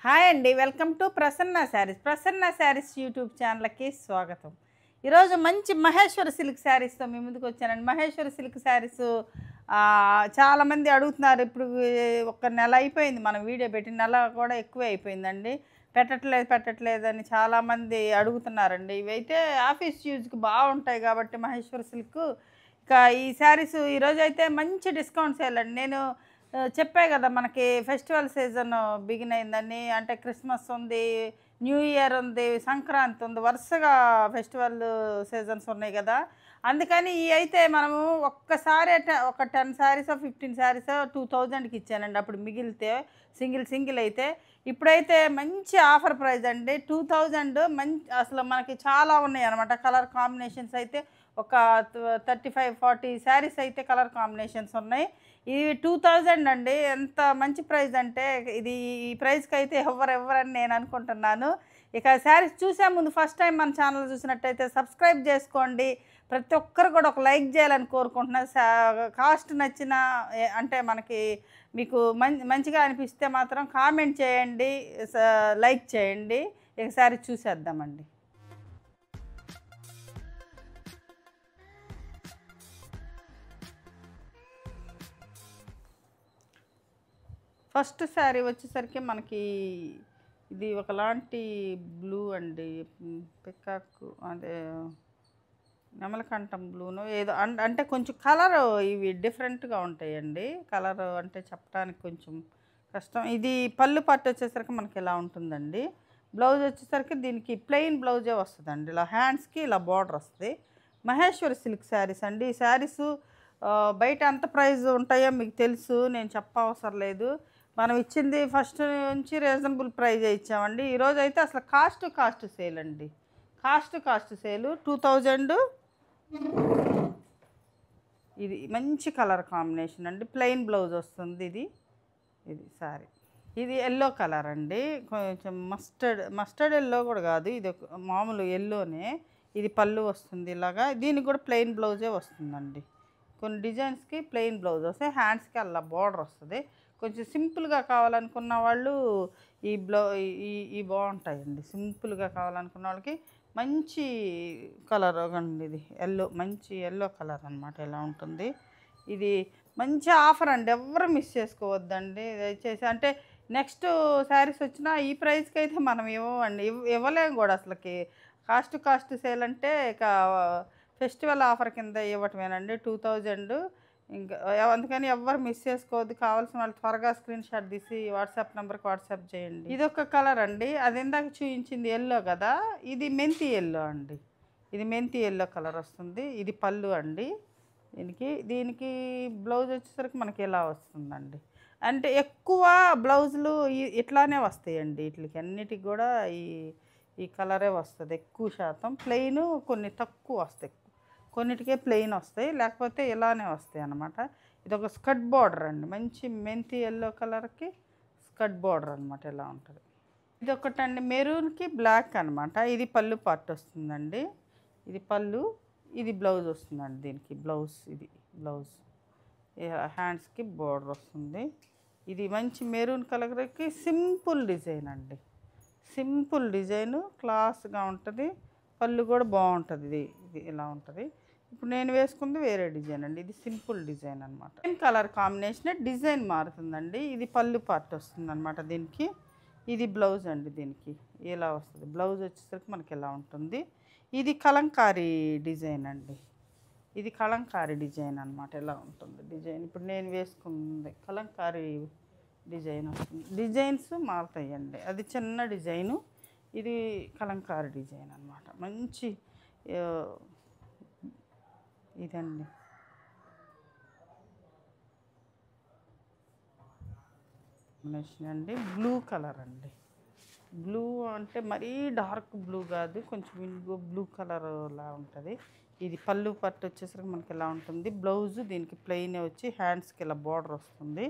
Hi అండి, welcome to Prasanna saris. Prasanna saris YouTube ఛానల్కి స్వాగతం. ఈరోజు మంచి మహేశ్వర సిల్క్ శారీస్తో మీ ముందుకు వచ్చానండి. మహేశ్వర సిల్క్ శారీస్ చాలామంది అడుగుతున్నారు. ఇప్పుడు ఒక నెల అయిపోయింది మనం వీడియో పెట్టి, నెల కూడా ఎక్కువే అయిపోయిందండి. పెట్టట్లేదని చాలామంది అడుగుతున్నారండి. ఇవైతే ఆఫీస్ యూజ్కి బాగుంటాయి కాబట్టి మహేశ్వర సిల్క్. ఇక ఈ శారీస్ ఈరోజు అయితే మంచి డిస్కౌంట్ సేల్ అండి. నేను చెప్పే కదా, మనకి ఫెస్టివల్ సీజన్ బిగిన్ అయిందని. అంటే క్రిస్మస్ ఉంది, న్యూ ఇయర్ ఉంది, సంక్రాంతి ఉంది, వరుసగా ఫెస్టివల్ సీజన్స్ ఉన్నాయి కదా. అందుకని ఈ అయితే మనము ఒక్కసారి ఒక 10 శారీసో 15 శారీసో 2000కి ఇచ్చానండి. అప్పుడు మిగిలితే సింగిల్ అయితే. ఇప్పుడైతే మంచి ఆఫర్ ప్రైస్ అండి, 2000. అసలు మనకి చాలా ఉన్నాయి అనమాట. కలర్ కాంబినేషన్స్ అయితే ఒక 35-40 శారీస్ అయితే కలర్ కాంబినేషన్స్ ఉన్నాయి. ఇది 2000 అండి. ఎంత మంచి ప్రైస్ అంటే ఇది, ఈ ప్రైస్కి అయితే ఎవరని నేను అనుకుంటున్నాను. ఇక శారీస్ చూసే ముందు ఫస్ట్ టైం మన ఛానల్ చూసినట్టయితే సబ్స్క్రైబ్ చేసుకోండి. ప్రతి ఒక్కరు కూడా ఒక లైక్ చేయాలని కోరుకుంటున్నాను. కాస్ట్ నచ్చిన అంటే మనకి మీకు మంచిగా అనిపిస్తే మాత్రం కామెంట్ చేయండి, లైక్ చేయండి. ఇక శారీ చూసేద్దామండి. ఫస్ట్ శారీ వచ్చేసరికి మనకి ఇది ఒకలాంటి బ్లూ అండి, పికాక్ అదే నెమలకంఠం బ్లూను ఏదో అంటే కొంచెం కలర్ ఇవి డిఫరెంట్గా ఉంటాయండి. కలర్ అంటే చెప్పడానికి కొంచెం కష్టం. ఇది పళ్ళు పట్టు వచ్చేసరికి మనకి ఇలా ఉంటుందండి. బ్లౌజ్ వచ్చేసరికి దీనికి ప్లెయిన్ బ్లౌజే వస్తుందండి. ఇలా హ్యాండ్స్కి ఇలా బార్డర్ వస్తుంది. మహేశ్వరి సిల్క్ శారీస్ అండి. ఈ శారీసు బయట ఎంత ప్రైస్ ఉంటాయో మీకు తెలుసు, నేను చెప్పవసరం లేదు. మనం ఇచ్చింది ఫస్ట్ నుంచి రీజనబుల్ ప్రైజే ఇచ్చామండి. ఈరోజు అయితే అసలు కాస్ట్ సేల్ అండి. కాస్ట్ సేలు 2000. ఇది మంచి కలర్ కాంబినేషన్ అండి. ప్లెయిన్ బ్లౌజ్ వస్తుంది. ఇది సారీ, ఇది ఎల్లో కలర్ అండి. కొంచెం మస్టర్డ్ ఎల్లో కూడా కాదు, ఇది మామూలు ఎల్లోనే. ఇది పళ్ళు వస్తుంది ఇలాగా. దీనికి కూడా ప్లెయిన్ బ్లౌజే వస్తుందండి. కొన్ని డిజైన్స్కి ప్లెయిన్ బ్లౌజ్ వస్తాయి, హ్యాండ్స్కి అలా బార్డర్ వస్తుంది. కొంచెం సింపుల్గా కావాలనుకున్న వాళ్ళు ఈ బాగుంటాయండి. సింపుల్గా కావాలనుకున్న వాళ్ళకి మంచి కలర్ అండి. ఇది ఎల్లో, మంచి ఎల్లో కలర్ అనమాట. ఇలా ఉంటుంది. ఇది మంచి ఆఫర్ అండి, ఎవరు మిస్ చేసుకోవద్దండి దయచేసి. అంటే నెక్స్ట్ శారీస్ వచ్చినా ఈ ప్రైస్కి అయితే మనం ఇవ్వండి, ఇవ్వలేము కూడా అసలుకి. కాస్ట్ సేల్ అంటే ఇక ఫెస్టివల్ ఆఫర్ కింద ఇవ్వటమేనండి 2000. ఇంకా అందుకని ఎవ్వరు మిస్ చేసుకోవద్దు. కావాల్సిన వాళ్ళు త్వరగా స్క్రీన్ షాట్ తీసి వాట్సాప్ నెంబర్కి వాట్సాప్ చేయండి. ఇది ఒక కలర్ అండి. అది ఇందాక చూపించింది ఎల్లో కదా, ఇది మెంతి ఎల్లో అండి. ఇది మెంతి ఎల్లో కలర్ వస్తుంది. ఇది పళ్ళు అండి. దీనికి బ్లౌజ్ వచ్చేసరికి మనకి ఇలా వస్తుందండి. అంటే ఎక్కువ బ్లౌజులు ఇట్లానే వస్తాయండి. వీటికి అన్నిటికి కూడా ఈ కలరే వస్తుంది ఎక్కువ శాతం. ప్లెయిన్ కొన్ని తక్కువ వస్తాయి, కొన్నిటికే ప్లెయిన్ వస్తాయి, లేకపోతే ఇలానే వస్తాయి అన్నమాట. ఇది ఒక స్కర్ట్ బార్డర్ అండి, మంచి మెంతి ఎల్లో కలర్కి స్కర్ట్ బార్డర్ అనమాట. ఇలా ఉంటుంది. ఇది ఒకటండి మెరూన్కి బ్లాక్ అనమాట. ఇది పళ్ళు పార్ట్ వస్తుందండి. ఇది పళ్ళు, ఇది బ్లౌజ్ వస్తుందండి. దీనికి బ్లౌజ్, ఇది బ్లౌజ్, హ్యాండ్స్కి బార్డర్ వస్తుంది. ఇది మంచి మెరూన్ కలర్కి సింపుల్ డిజైన్ అండి. సింపుల్ డిజైను, క్లాస్గా ఉంటుంది. పళ్ళు కూడా బాగుంటుంది. ఇది ఇలా ఉంటుంది. ఇప్పుడు నేను వేసుకుంది వేరే డిజైన్ అండి. ఇది సింపుల్ డిజైన్ అనమాట. సేమ్ కలర్ కాంబినేషన్, డిజైన్ మారుతుందండి. ఇది పళ్ళు పార్ట్ వస్తుంది అనమాట దీనికి. ఇది బ్లౌజ్ అండి. దీనికి ఇలా వస్తుంది. బ్లౌజ్ వచ్చేసరికి మనకి ఇలా ఉంటుంది. ఇది కలంకారీ డిజైన్ అండి. ఇది కలంకారీ డిజైన్ అనమాట. ఎలా ఉంటుంది డిజైన్. ఇప్పుడు నేను వేసుకుంది కలంకారీ డిజైన్ వస్తుంది. డిజైన్స్ మారుతాయండి. అది చిన్న డిజైను, ఇది కలంకారీ డిజైన్ అనమాట. మంచి ఇదండి. అండి బ్లూ కలర్ అండి. బ్లూ అంటే మరీ డార్క్ బ్లూ కాదు, కొంచెం ఇంకో బ్లూ కలర్ లా ఉంటుంది. ఇది పళ్ళు పట్టు వచ్చేసరికి మనకి ఇలా ఉంటుంది. బ్లౌజ్ దీనికి ప్లెయిన్ వచ్చి హ్యాండ్స్కి ఇలా బార్డర్ వస్తుంది.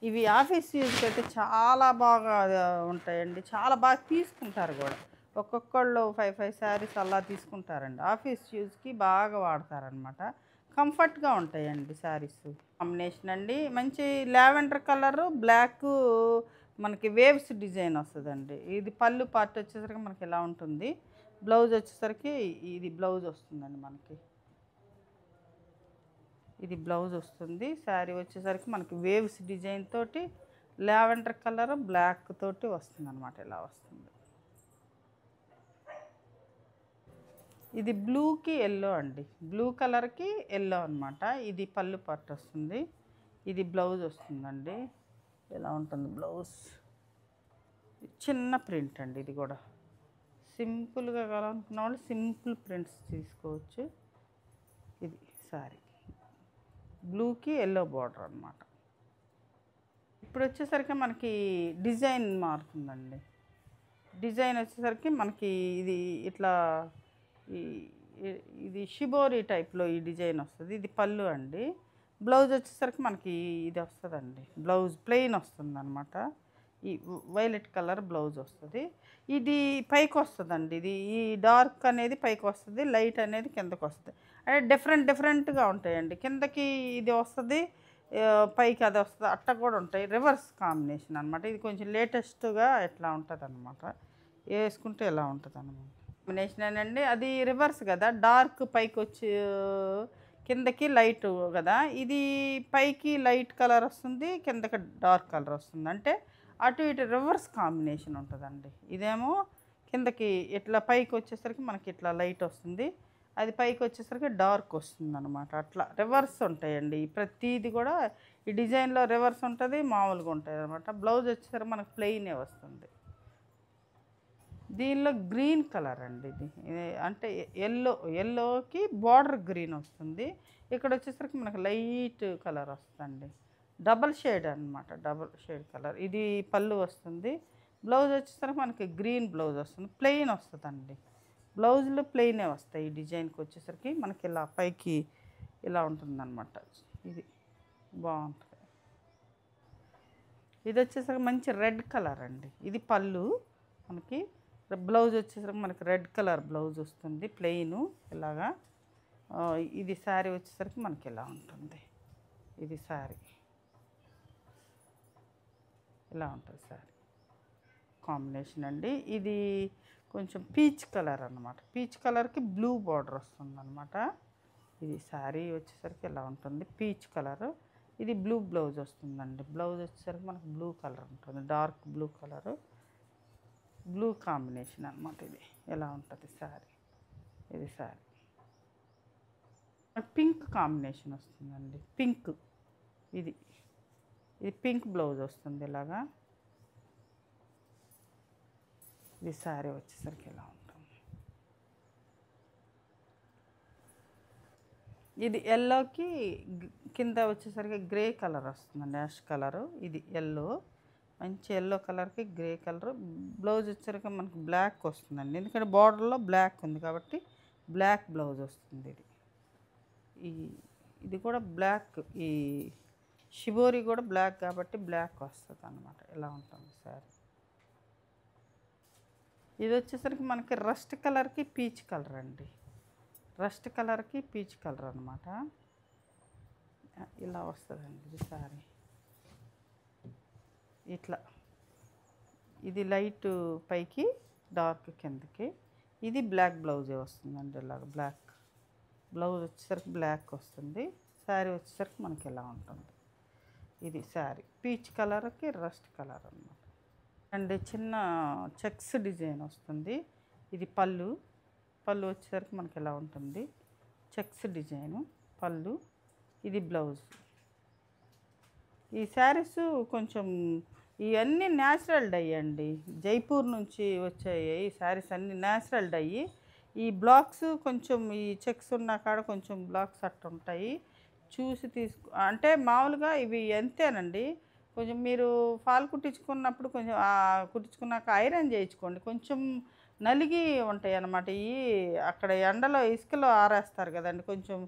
ఇవి ఆఫీస్ యూజ్కి అయితే చాలా బాగా ఉంటాయండి. చాలా బాగా తీసుకుంటారు కూడా. ఒక్కొక్కళ్ళు 5 శారీస్ అలా తీసుకుంటారండి. ఆఫీస్ యూజ్కి బాగా వాడతారనమాట. కంఫర్ట్గా ఉంటాయండి శారీస్. కాంబినేషన్ అండి మంచి లావెండర్ కలరు బ్లాక్, మనకి వేవ్స్ డిజైన్ వస్తుందండి. ఇది పళ్ళు పార్ట్ వచ్చేసరికి మనకి ఎలా ఉంటుంది, బ్లౌజ్ వచ్చేసరికి ఇది బ్లౌజ్ వస్తుందండి మనకి. ఇది బ్లౌజ్ వస్తుంది. శారీ వచ్చేసరికి మనకి వేవ్స్ డిజైన్ తోటి లావెండర్ కలర్ బ్లాక్ తోటి వస్తుంది అనమాట. ఇలా వస్తుంది. ఇది బ్లూకి ఎల్లో అండి. బ్లూ కలర్కి ఎల్లో అనమాట. ఇది పళ్ళు పార్ట్ వస్తుంది. ఇది బ్లౌజ్ వస్తుందండి. ఎలా ఉంటుంది బ్లౌజ్, చిన్న ప్రింట్ అండి. ఇది కూడా సింపుల్గా కావాలనుకున్న వాళ్ళు సింపుల్ ప్రింట్స్ తీసుకోవచ్చు. ఇది శారీ బ్లూకి ఎల్లో బార్డర్ అనమాట. ఇప్పుడు వచ్చేసరికి మనకి డిజైన్ మారుతుందండి. డిజైన్ వచ్చేసరికి మనకి ఇది ఇట్లా ఇది షిబోరి టైప్లో ఈ డిజైన్ వస్తుంది. ఇది పళ్ళు అండి. బ్లౌజ్ వచ్చేసరికి మనకి ఇది వస్తుందండి. బ్లౌజ్ ప్లెయిన్ వస్తుంది అనమాట. ఈ వైలెట్ కలర్ బ్లౌజ్ వస్తుంది. ఇది పైకి వస్తుందండి. ఇది ఈ డార్క్ అనేది పైకి వస్తుంది, లైట్ అనేది కిందకి వస్తుంది. అంటే డిఫరెంట్గా ఉంటాయండి. కిందకి ఇది వస్తుంది, పైకి అది వస్తుంది, అట్ట కూడా ఉంటాయి. రివర్స్ కాంబినేషన్ అనమాట. ఇది కొంచెం లేటెస్ట్గా ఎట్లా ఉంటుంది అనమాట. వేసుకుంటే ఎలా ఉంటుంది అనమాట కాంబినేషన్ అండి. అది రివర్స్ కదా, డార్క్ పైకి వచ్చి కిందకి లైట్ కదా. ఇది పైకి లైట్ కలర్ వస్తుంది, కిందకి డార్క్ కలర్ వస్తుంది. అంటే అటు ఇటు రివర్స్ కాంబినేషన్ ఉంటుందండి. ఇదేమో కిందకి ఇట్లా పైకి వచ్చేసరికి మనకి ఇట్లా లైట్ వస్తుంది, అది పైకి వచ్చేసరికి డార్క్ వస్తుంది అనమాట. అట్లా రివర్స్ ఉంటాయండి. ప్రతిది కూడా ఈ డిజైన్లో రివర్స్ ఉంటుంది, మామూలుగా ఉంటుంది అనమాట. బ్లౌజ్ వచ్చేసరికి మనకు ప్లెయినే వస్తుంది. దీనిలో గ్రీన్ కలర్ అండి. ఇది అంటే ఎల్లోకి బార్డర్ గ్రీన్ వస్తుంది. ఇక్కడ వచ్చేసరికి మనకు లైట్ కలర్ వస్తుందండి. డబల్ షేడ్ అనమాట, డబల్ షేడ్ కలర్. ఇది పళ్ళు వస్తుంది. బ్లౌజ్ వచ్చేసరికి మనకి గ్రీన్ బ్లౌజ్ వస్తుంది, ప్లెయిన్ వస్తుందండి. బ్లౌజులు ప్లెయినే వస్తాయి. ఈ డిజైన్కి వచ్చేసరికి మనకి ఇలా పైకి ఇలా ఉంటుందన్నమాట. ఇది బాగుంటుంది. ఇది వచ్చేసరికి మంచి రెడ్ కలర్ అండి. ఇది పళ్ళు మనకి. బ్లౌజ్ వచ్చేసరికి మనకి రెడ్ కలర్ బ్లౌజ్ వస్తుంది, ప్లెయిను ఇలాగా. ఇది శారీ వచ్చేసరికి మనకి ఇలా ఉంటుంది. ఇది శారీ ఇలా ఉంటుంది. శారీ కాంబినేషన్ అండి. ఇది కొంచెం పీచ్ కలర్ అనమాట. పీచ్ కలర్కి బ్లూ బార్డర్ వస్తుంది అనమాట. ఇది శారీ వచ్చేసరికి ఇలా ఉంటుంది, పీచ్ కలర్. ఇది బ్లూ బ్లౌజ్ వస్తుందండి. బ్లౌజ్ వచ్చేసరికి మనకు బ్లూ కలర్ ఉంటుంది, dark blue colour, blue combination అనమాట. ఇది ఎలా ఉంటుంది శారీ. ఇది శారీ పింక్ కాంబినేషన్ వస్తుందండి. పింక్, ఇది పింక్ బ్లౌజ్ వస్తుంది ఇలాగా. ఇది శారీ వచ్చేసరికి ఎలా ఉంటుంది. ఇది ఎల్లోకి కింద వచ్చేసరికి గ్రే కలర్ వస్తుందండి, యాష్ కలరు. ఇది ఎల్లో, మంచి ఎల్లో కలర్కి గ్రే కలర్. బ్లౌజ్ వచ్చేసరికి మనకి బ్లాక్ వస్తుందండి, ఎందుకంటే బార్డర్లో బ్లాక్ ఉంది కాబట్టి బ్లాక్ బ్లౌజ్ వస్తుంది. ఇది కూడా బ్లాక్, ఈ షిబోరి కూడా బ్లాక్ కాబట్టి బ్లాక్ వస్తుంది అన్నమాట. ఇలా ఉంటుంది శారీ. ఇది వచ్చేసరికి మనకి రస్ట్ కలర్కి పీచ్ కలర్ అండి. రస్ట్ కలర్కి పీచ్ కలర్ అనమాట. ఇలా వస్తుందండి ఇది శారీ. ఇట్లా ఇది లైట్ పైకి, డార్క్ కిందకి. ఇది బ్లాక్ బ్లౌజే వస్తుందండి. ఇలాగ బ్లాక్ బ్లౌజ్ వచ్చేసరికి బ్లాక్ వస్తుంది. శారీ వచ్చేసరికి మనకి ఇలా ఉంటుంది. ఇది శారీ పీచ్ కలర్కి రస్ట్ కలర్ అన్నమాట. అండ్ చిన్న చెక్స్ డిజైన్ వస్తుంది. ఇది పళ్ళు. పళ్ళు వచ్చేసరికి మనకి ఎలా ఉంటుంది, చెక్స్ డిజైను పళ్ళు. ఇది బ్లౌజ్. ఈ శారీస్ కొంచెం ఇవన్నీ న్యాచురల్ డై అండి, జైపూర్ నుంచి వచ్చాయి ఈ శారీస్ అన్నీ న్యాచురల్ డై. ఈ బ్లాక్స్ కొంచెం ఈ చెక్స్ ఉన్న కాడ కొంచెం బ్లాక్స్ అట్టు ఉంటాయి, చూసి అంటే మామూలుగా ఇవి ఎంతేనండి. కొంచెం మీరు ఫాల్ కుట్టించుకున్నప్పుడు కొంచెం కుట్టించుకున్నాక ఐరన్ చేయించుకోండి, కొంచెం నలిగి ఉంటాయి అన్నమాట. అక్కడ ఎండలో ఇసుకలో ఆరేస్తారు కదండి, కొంచెం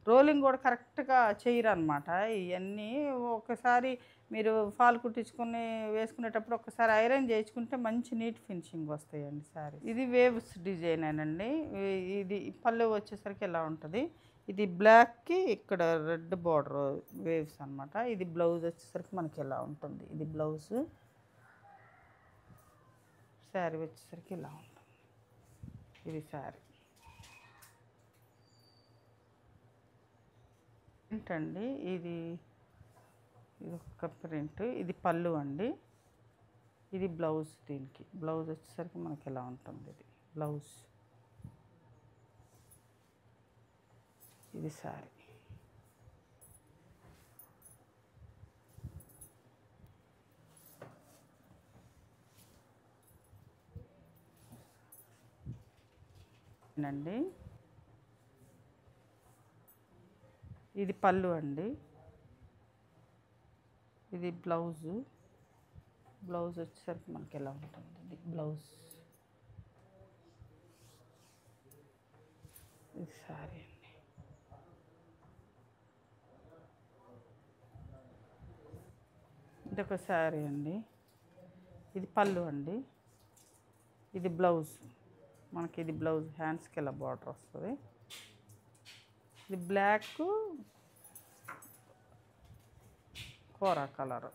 రోలింగ్ కూడా కరెక్ట్గా చేయరు అనమాట. ఇవన్నీ ఒకసారి మీరు ఫాల్ కుట్టించుకుని వేసుకునేటప్పుడు ఒకసారి ఐరన్ చేయించుకుంటే మంచి నీట్ ఫినిషింగ్ వస్తాయండి శారీ. ఇది వేవ్స్ డిజైన్ అండి. ఇది పళ్ళు వచ్చేసరికి ఎలా ఉంటుంది. ఇది బ్లాక్కి ఇక్కడ రెడ్ బార్డర్ వేవ్స్ అనమాట. ఇది బ్లౌజ్ వచ్చేసరికి మనకి ఇలా ఉంటుంది. ఇది బ్లౌజ్, శారీ వచ్చేసరికి ఇలా ఉంటుంది. ఇది శారీ ఏంటండి, ఇది ఇది ఒక ప్రింట్. ఇది పళ్ళు అండి, ఇది బ్లౌజ్. దీనికి బ్లౌజ్ వచ్చేసరికి మనకి ఎలా ఉంటుంది. ఇది బ్లౌజ్, ఇది శారీ. అండి ఇది పళ్ళు అండి, ఇది బ్లౌజు. బ్లౌజ్ వచ్చేసరికి మనకి ఎలా ఉంటుంది. ఇది బ్లౌజ్, ఇది శారీ అండి. ఇదొక శారీ అండి, ఇది పళ్ళు అండి, ఇది బ్లౌజ్. మనకి ఇది బ్లౌజ్, హ్యాండ్స్కి ఇలా బార్డర్ వస్తుంది. ఇది బ్లాక్ కోరా కలర్,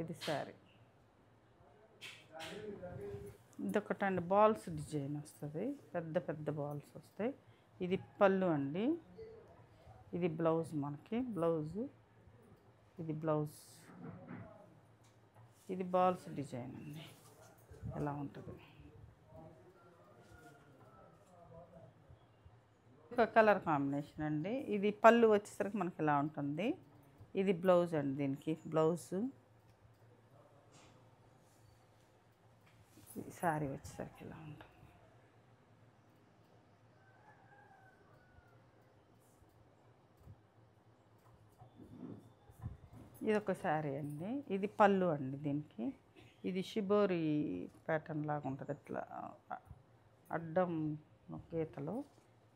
ఇది శారీ. ఇదొకటండి బాల్స్ డిజైన్ వస్తుంది, పెద్ద పెద్ద బాల్స్ వస్తాయి. ఇది పళ్ళు అండి, ఇది బ్లౌజ్. మనకి బ్లౌజు, ఇది బ్లౌజ్, ఇది బాల్స్ డిజైన్ అండి. ఎలా ఉంటుంది. ఒక కలర్ కాంబినేషన్ అండి. ఇది పళ్ళు వచ్చేసరికి మనకి ఎలా ఉంటుంది. ఇది బ్లౌజ్ అండి, దీనికి బ్లౌజు. శారీ వచ్చేసరికి ఇలా ఉంటుంది. ఇది ఒక శారీ అండి, ఇది పళ్ళు అండి. దీనికి ఇది షిబోరి ప్యాటర్న్ లాగా ఉంటుంది, ఇట్లా అడ్డం గీతలు.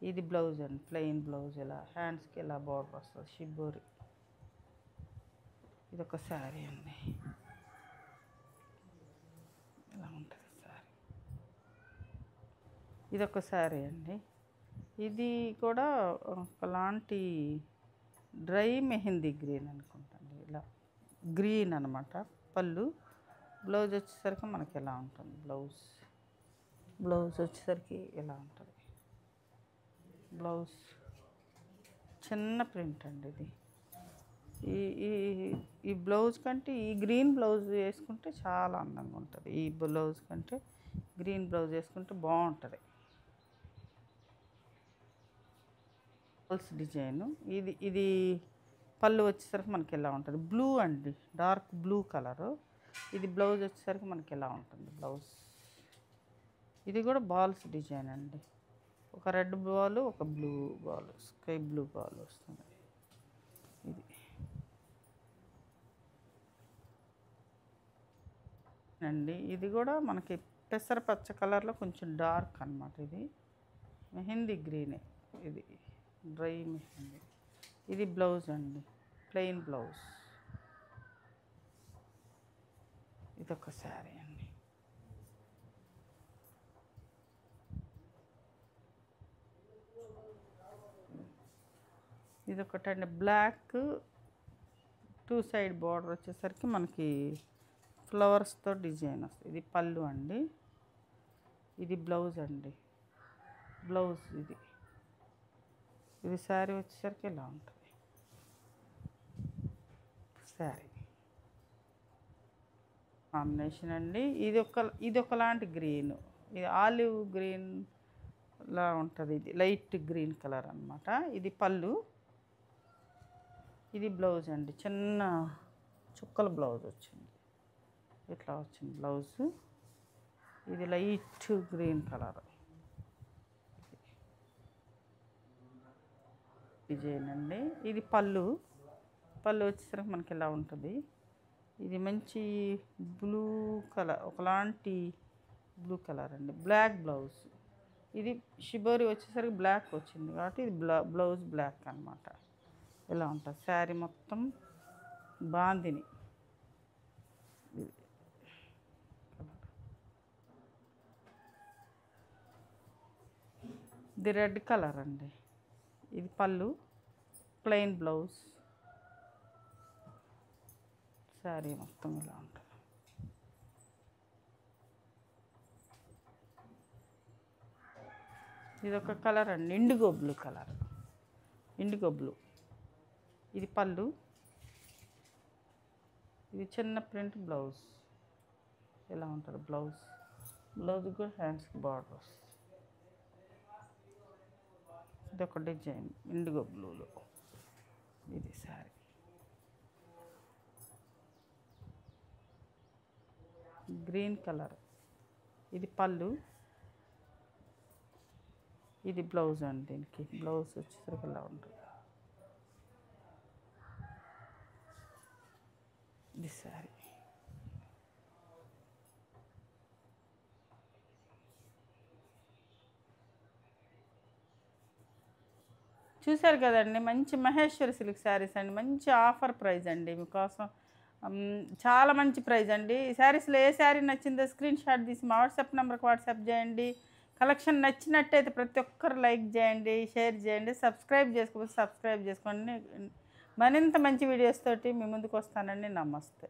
ఇది బ్లౌజ్ అండి, ప్లెయిన్ బ్లౌజ్. ఇలా హ్యాండ్స్కి ఇలా బార్డర్ వస్తుంది, షిబోరి. ఇది ఒక శారీ అండి, ఇలా ఉంటుంది శారీ. ఇదొక శారీ అండి, ఇది కూడా ఒకలాంటి డ్రై మెహందీ గ్రీన్ అనుకుంటండి. ఇలా గ్రీన్ అనమాట. పళ్ళు, బ్లౌజ్ వచ్చేసరికి మనకి ఎలా ఉంటుంది. బ్లౌజ్, బ్లౌజ్ వచ్చేసరికి ఎలా ఉంటుంది. బ్లౌజ్ చిన్న ప్రింట్ అండి. ఇది ఈ ఈ ఈ బ్లౌజ్ కంటే ఈ గ్రీన్ బ్లౌజ్ వేసుకుంటే చాలా అందంగా ఉంటుంది. ఈ బ్లౌజ్ కంటే గ్రీన్ బ్లౌజ్ వేసుకుంటే బాగుంటుంది. Balls design. ఇది ఇది పళ్ళు వచ్చేసరికి మనకి ఎలా ఉంటుంది. బ్లూ అండి, డార్క్ బ్లూ కలరు. ఇది బ్లౌజ్ వచ్చేసరికి మనకి ఎలా ఉంటుంది. బ్లౌజ్, ఇది కూడా బాల్స్ డిజైన్ అండి. ఒక రెడ్ బాల్, ఒక blue ball, sky blue ball వస్తుంది. ఇది అండి, ఇది కూడా మనకి పెసర పచ్చ కలర్లో కొంచెం డార్క్ అనమాట. ఇది మెహందీ గ్రీనే, ఇది డ్రై మెహందీ. ఇది బ్లౌజ్ అండి, ప్లెయిన్ బ్లౌజ్. ఇదొక శారీ అండి. ఇదొకటండి బ్లాక్, 2 సైడ్ బార్డర్ వచ్చేసరికి మనకి ఫ్లవర్స్తో డిజైన్ వస్తుంది. ఇది పళ్ళు అండి, ఇది బ్లౌజ్ అండి. బ్లౌజ్ ఇది, ఇది శారీ వచ్చేసరికి ఇలా ఉంటుంది శారీ కాంబినేషన్ అండి. ఇది ఒకలాంటి గ్రీన్, ఇది ఆలివ్ గ్రీన్ లా ఉంటుంది. ఇది లైట్ గ్రీన్ కలర్ అనమాట. ఇది పళ్ళు, ఇది బ్లౌజ్ అండి. చిన్న చుక్కల బ్లౌజ్ వచ్చింది, ఇట్లా వచ్చింది బ్లౌజ్. ఇది లైట్ గ్రీన్ కలర్ డిజైన్ అండి. ఇది పళ్ళు, పళ్ళు వచ్చేసరికి మనకి ఇలా ఉంటుంది. ఇది మంచి బ్లూ కలర్, ఒకలాంటి బ్లూ కలర్ అండి. Black blouse. ఇది షిబోరి వచ్చేసరికి బ్లాక్ వచ్చింది కాబట్టి ఇది బ్లౌజ్ బ్లాక్ అనమాట. ఇలా ఉంటుంది శారీ మొత్తం. బాందిని, ఇది రెడ్ కలర్ అండి. ఇది పళ్ళు, ప్లెయిన్ బ్లౌజ్. శారీ మొత్తం ఇలా ఉంటుంది. ఇది ఒక కలర్ అండి, IndiGo blue colour, IndiGo blue. ఇది పళ్ళు, ఇది చిన్న ప్రింట్ బ్లౌజ్. ఇలా ఉంటుంది బ్లౌజ్. బ్లౌజ్ కూడా హ్యాండ్స్కి బార్డర్ వస్తుంది. ఇది ఒక డిజైన్ ఇండిగో బ్లూలో. ఇది శారీ. గ్రీన్ కలర్, ఇది పళ్ళు, ఇది బ్లౌజ్ అండి. దీనికి బ్లౌజ్ వచ్చేసరికి ఇలా ఉంటుంది. ఇది శారీ. చూశారు కదండి, మంచి మహేశ్వరి సిల్క్ శారీస్ అండి. మంచి ఆఫర్ ప్రైస్ అండి మీకోసం. చాలా మంచి ప్రైస్ అండి. ఈ శారీస్లో ఏ శారీ నచ్చిందో స్క్రీన్ షాట్ తీసి మా వాట్సాప్ నెంబర్కి వాట్సాప్ చేయండి. కలెక్షన్ నచ్చినట్టయితే ప్రతి ఒక్కరు లైక్ చేయండి, షేర్ చేయండి, సబ్స్క్రైబ్ చేసుకోకపోతే సబ్స్క్రైబ్ చేసుకోండి. మరింత మంచి వీడియోస్ తోటి మీ ముందుకు వస్తానండి. నమస్తే.